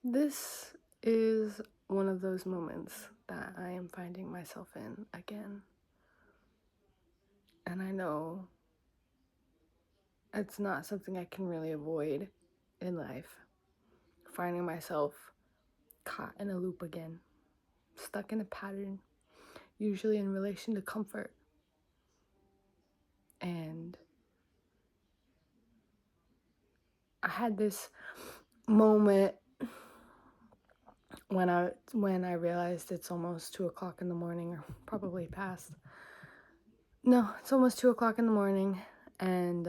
This is one of those moments that I am finding myself in again. And I know it's not something I can really avoid in life. Finding myself caught in a loop again, stuck in a pattern, usually in relation to comfort. And I had this moment when I realized it's almost 2 o'clock in the morning, or probably past. No, it's almost 2 o'clock in the morning, and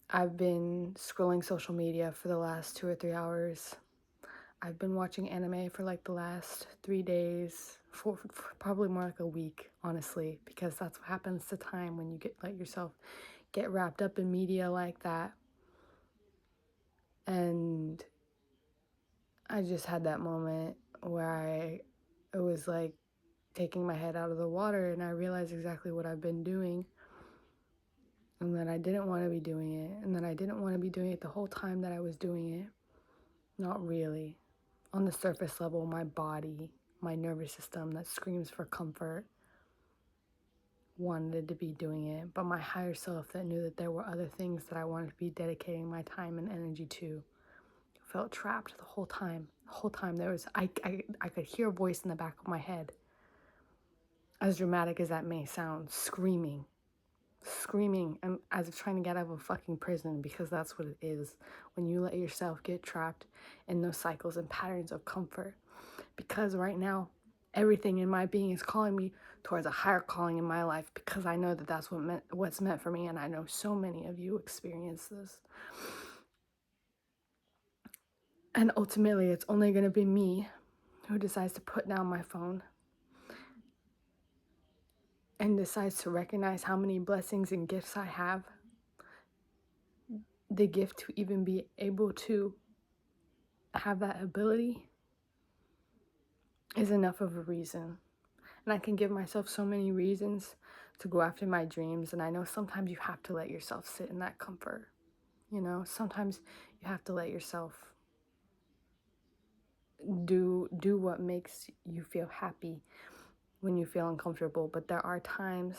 I've been scrolling social media for the last 2 or 3 hours. I've been watching anime for like the last 3 days, for probably more like a week, honestly, because that's what happens to time when you let yourself get wrapped up in media like that. And I just had that moment where it was like taking my head out of the water, and I realized exactly what I've been doing, and that I didn't want to be doing it, and that I didn't want to be doing it the whole time that I was doing it. Not really. On the surface level, my body, my nervous system that screams for comfort wanted to be doing it, but my higher self that knew that there were other things that I wanted to be dedicating my time and energy to felt trapped the whole time. The whole time there was, I could hear a voice in the back of my head, as dramatic as that may sound, screaming, and as if trying to get out of a fucking prison, because that's what it is when you let yourself get trapped in those cycles and patterns of comfort. Because right now, everything in my being is calling me towards a higher calling in my life, because I know that that's what's meant for me, and I know so many of you experience this. And ultimately, it's only going to be me who decides to put down my phone and decides to recognize how many blessings and gifts I have. The gift to even be able to have that ability is enough of a reason. And I can give myself so many reasons to go after my dreams. And I know sometimes you have to let yourself sit in that comfort. You know, sometimes you have to let yourself do what makes you feel happy when you feel uncomfortable. But there are times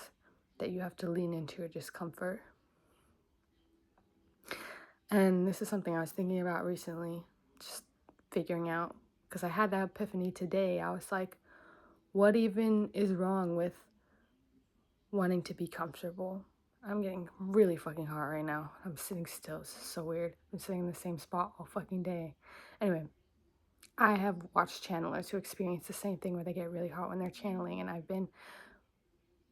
that you have to lean into your discomfort. And this is something I was thinking about recently, just figuring out, because I had that epiphany today. I was like, what even is wrong with wanting to be comfortable? I'm getting really fucking hot right now. I'm sitting still. This is so weird. I'm sitting in the same spot all fucking day. Anyway, I have watched channelers who experience the same thing where they get really hot when they're channeling, and I've been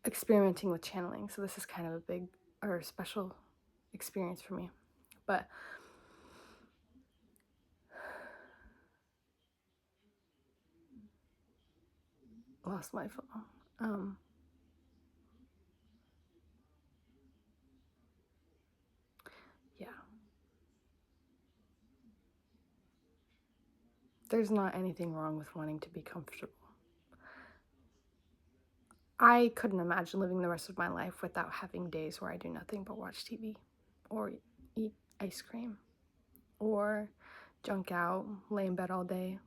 experimenting with channeling, so this is kind of a big or special experience for me. But lost my phone. Yeah. There's not anything wrong with wanting to be comfortable. I couldn't imagine living the rest of my life without having days where I do nothing but watch TV or eat ice cream or junk out, lay in bed all day.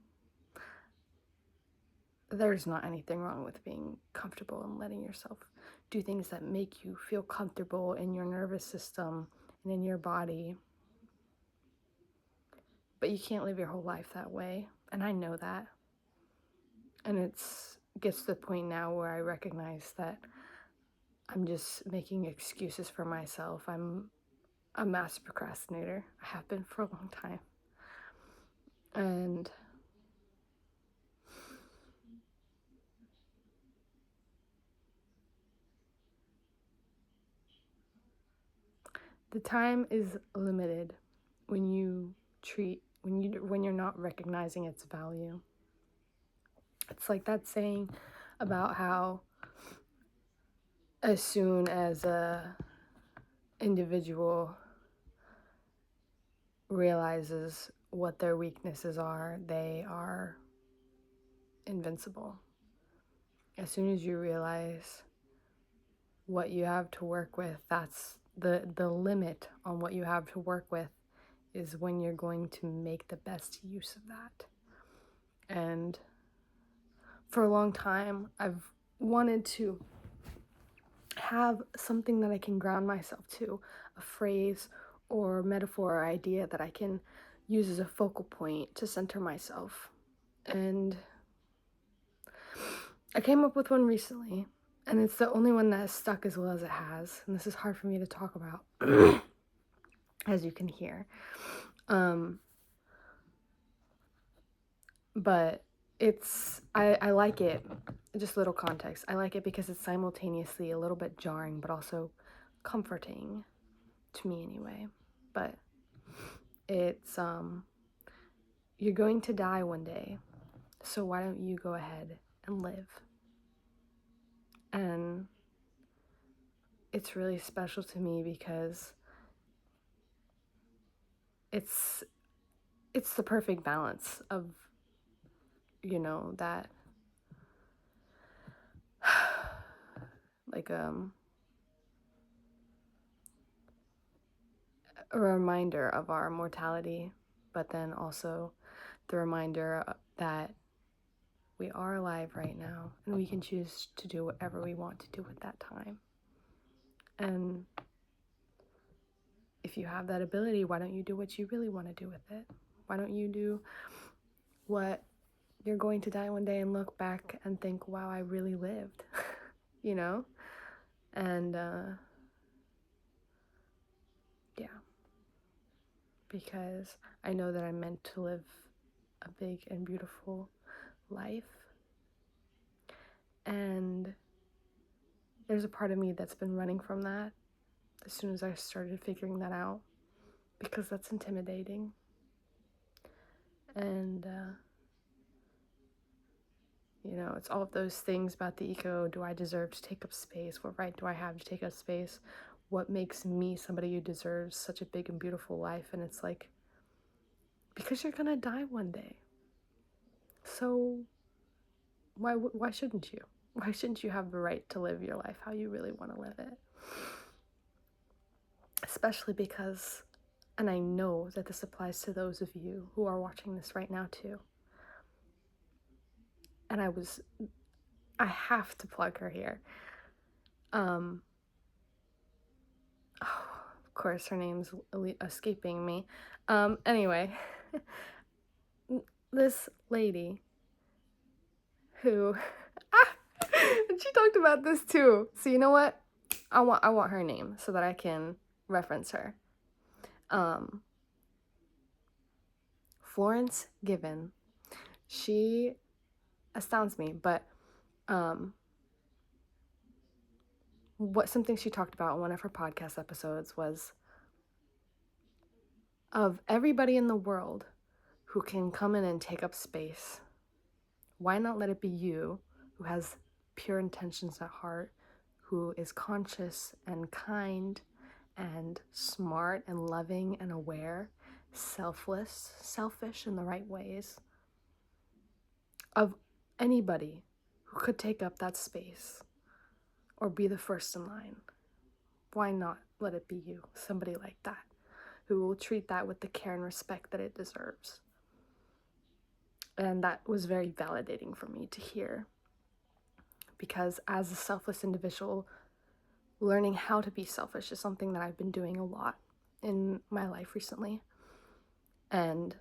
There's not anything wrong with being comfortable and letting yourself do things that make you feel comfortable in your nervous system and in your body. But you can't live your whole life that way, and I know that. And gets to the point now where I recognize that I'm just making excuses for myself. I'm a master procrastinator. I have been for a long time. And the time is limited when you're not recognizing its value. It's like that saying about how as soon as a individual realizes what their weaknesses are, they are invincible. As soon as you realize what you have to work with, that's the limit on what you have to work with is when you're going to make the best use of that. And for a long time, I've wanted to have something that I can ground myself to, a phrase or metaphor or idea that I can use as a focal point to center myself. And I came up with one recently, and it's the only one that has stuck as well as it has. And this is hard for me to talk about, as you can hear. But I like it. Just a little context. I like it because it's simultaneously a little bit jarring, but also comforting, to me anyway. But it's, you're going to die one day, so why don't you go ahead and live? And it's really special to me because it's the perfect balance of, you know, that like a reminder of our mortality, but then also the reminder that we are alive right now and we can choose to do whatever we want to do at that time. And if you have that ability, why don't you do what you really want to do with it? Why don't you do what you're going to die one day and look back and think, wow, I really lived, you know? And yeah, because I know that I'm meant to live a big and beautiful life. And there's a part of me that's been running from that as soon as I started figuring that out, because that's intimidating. And, you know, it's all of those things about the ego. Do I deserve to take up space? What right do I have to take up space? What makes me somebody who deserves such a big and beautiful life? And it's like, because you're gonna die one day. So why shouldn't you? Why shouldn't you have the right to live your life how you really want to live it? Especially because, and I know that this applies to those of you who are watching this right now too. And I have to plug her here. Oh, of course, her name's escaping me. Anyway, this lady who, she talked about this too. So you know what? I want her name so that I can reference her. Florence Given. She astounds me, but something she talked about in one of her podcast episodes was, of everybody in the world who can come in and take up space, why not let it be you who has pure intentions at heart, who is conscious and kind and smart and loving and aware, selfish in the right ways, of anybody who could take up that space or be the first in line. Why not let it be you, somebody like that, who will treat that with the care and respect that it deserves? And that was very validating for me to hear, because as a selfless individual, learning how to be selfish is something that I've been doing a lot in my life recently. And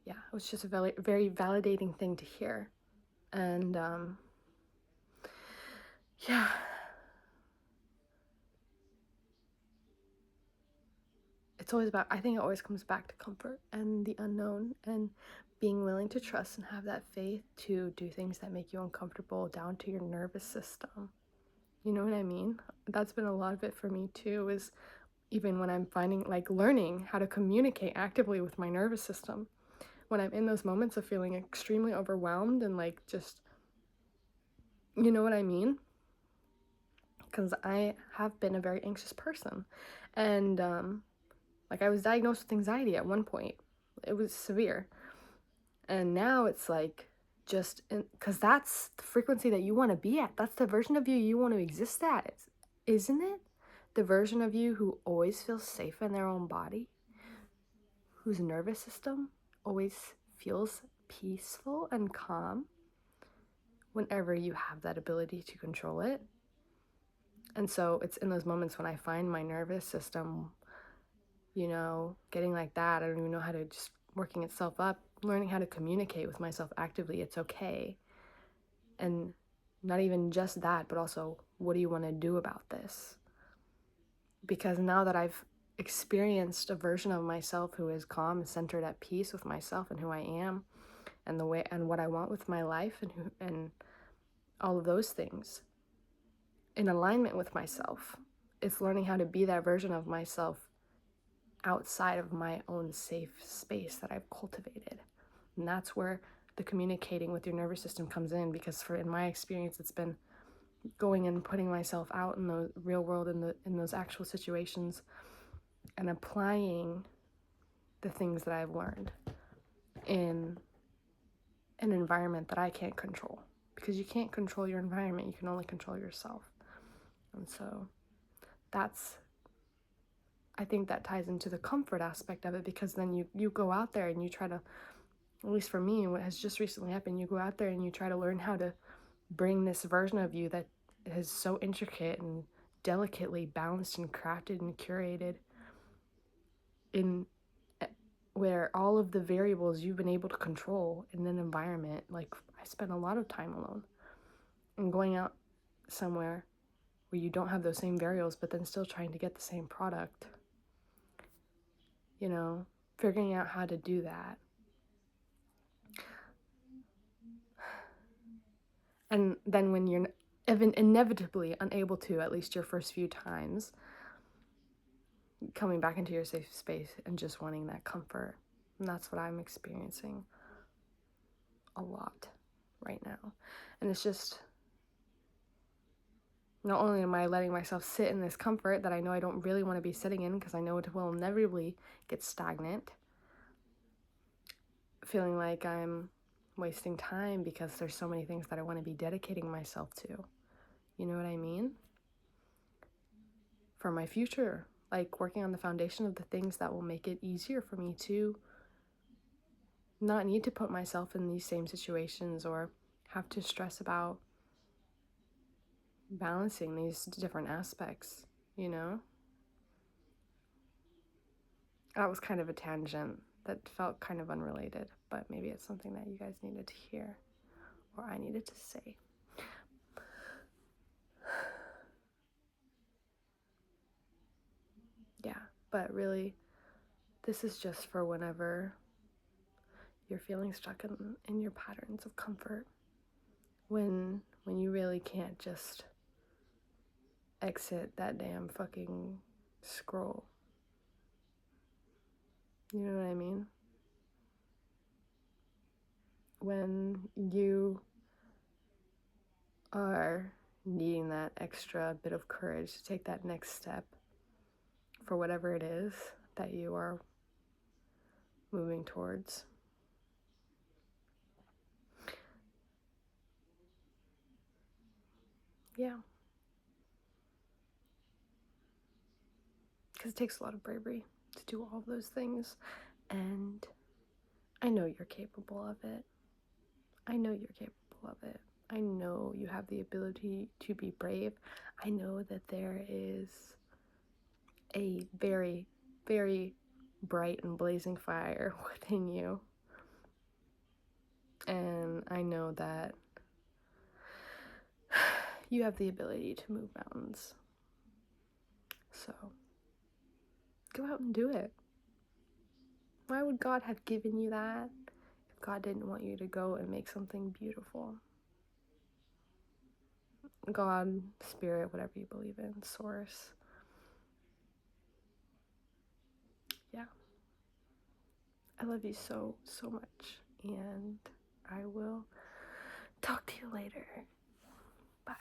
yeah, it was just a very, very validating thing to hear. And yeah. It's always about, I think it always comes back to comfort and the unknown, and being willing to trust and have that faith to do things that make you uncomfortable down to your nervous system. You know what I mean? That's been a lot of it for me too, is even when I'm learning how to communicate actively with my nervous system. When I'm in those moments of feeling extremely overwhelmed and just, you know what I mean? Because I have been a very anxious person. And, I was diagnosed with anxiety at one point. It was severe. And now it's because that's the frequency that you want to be at. That's the version of you want to exist at, isn't it? The version of you who always feels safe in their own body, whose nervous system always feels peaceful and calm whenever you have that ability to control it. And so it's in those moments when I find my nervous system, getting like that, I don't even know how to, just working itself up, learning how to communicate with myself actively. It's okay. And not even just that, but also, what do you want to do about this? Because now that I've experienced a version of myself who is calm and centered at peace with myself and who I am, and the way and what I want with my life, and all of those things, in alignment with myself, it's learning how to be that version of myself outside of my own safe space that I've cultivated. And that's where the communicating with your nervous system comes in, because in my experience, it's been going and putting myself out in the real world, in those actual situations, and applying the things that I've learned in an environment that I can't control. Because you can't control your environment, you can only control yourself. And so I think that ties into the comfort aspect of it, because then you go out there and you try to, at least for me, what has just recently happened, you go out there and you try to learn how to bring this version of you that is so intricate and delicately balanced and crafted and curated, in where all of the variables you've been able to control in an environment. Like, I spent a lot of time alone, and going out somewhere where you don't have those same variables, but then still trying to get the same product, figuring out how to do that. And then when you're inevitably unable to, at least your first few times, coming back into your safe space and just wanting that comfort. And that's what I'm experiencing a lot right now. And it's just, not only am I letting myself sit in this comfort that I know I don't really want to be sitting in, because I know it will inevitably get stagnant, feeling like I'm wasting time because there's so many things that I want to be dedicating myself to. You know what I mean? For my future, like working on the foundation of the things that will make it easier for me to not need to put myself in these same situations or have to stress about balancing these different aspects, That was kind of a tangent that felt kind of unrelated, but maybe it's something that you guys needed to hear, or I needed to say. Yeah, but really, this is just for whenever you're feeling stuck in your patterns of comfort, when you really can't just exit that damn fucking scroll. You know what I mean? When you are needing that extra bit of courage to take that next step for whatever it is that you are moving towards. Yeah. Because it takes a lot of bravery to do all of those things. And I know you're capable of it. I know you're capable of it. I know you have the ability to be brave. I know that there is a very, very bright and blazing fire within you. And I know that you have the ability to move mountains. So go out and do it. Why would God have given you that if God didn't want you to go and make something beautiful? God, spirit, whatever you believe in, source. Yeah. I love you so, so much. And I will talk to you later. Bye.